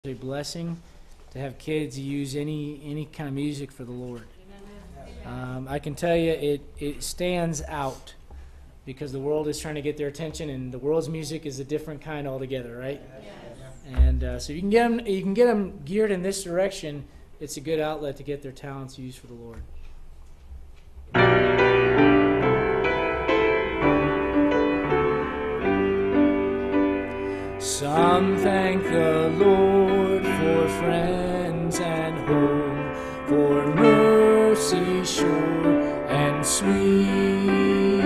a blessing to have kids use any kind of music for the Lord. I can tell you it stands out because the world is trying to get their attention, and the world's music is a different kind altogether, right? Yes. And so you can get them geared in this direction. It's a good outlet to get their talents used for the Lord. Some thank the Lord for friends and home, for mercy sure and sweet.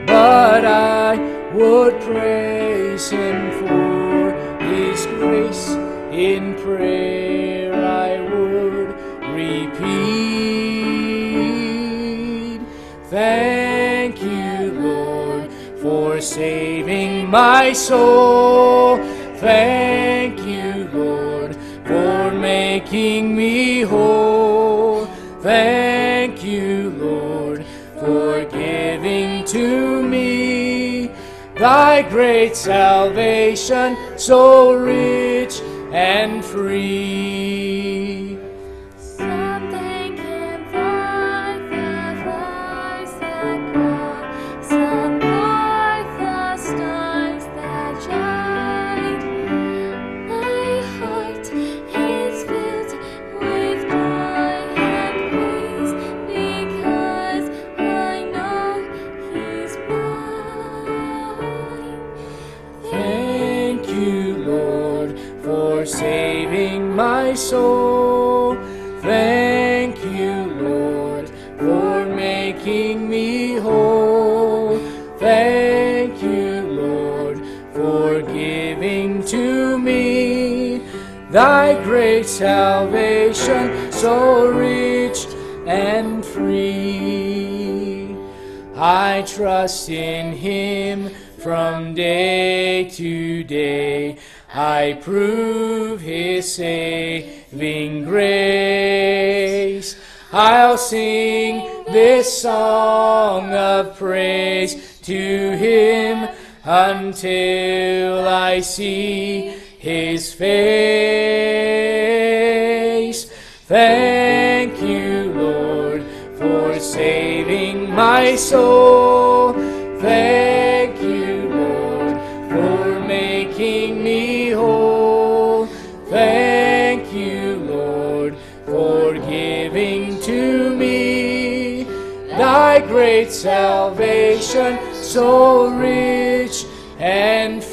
But I would praise Him for His grace. In prayer I would repeat. Thank you, Lord, for saving my soul. Thank you, Lord, for making me whole. Thank you, Lord, for giving to me thy great salvation, so rich and free. Some thank Him for the flies that fly, some for the stars that shine. My heart is filled with joy and praise because I know He's mine. Thank you, Lord, for saving my soul. Thank you, Lord, for making me whole. Thank you, Lord, for giving to me thy great salvation, so rich and free. I trust in Him from day to day. I prove His saving grace. I'll sing this song of praise to Him until I see His face. Thank you, Lord, for saving my soul. Thank you, Lord, for making me whole. Thank you, Lord, for giving to me thy great salvation, so rich and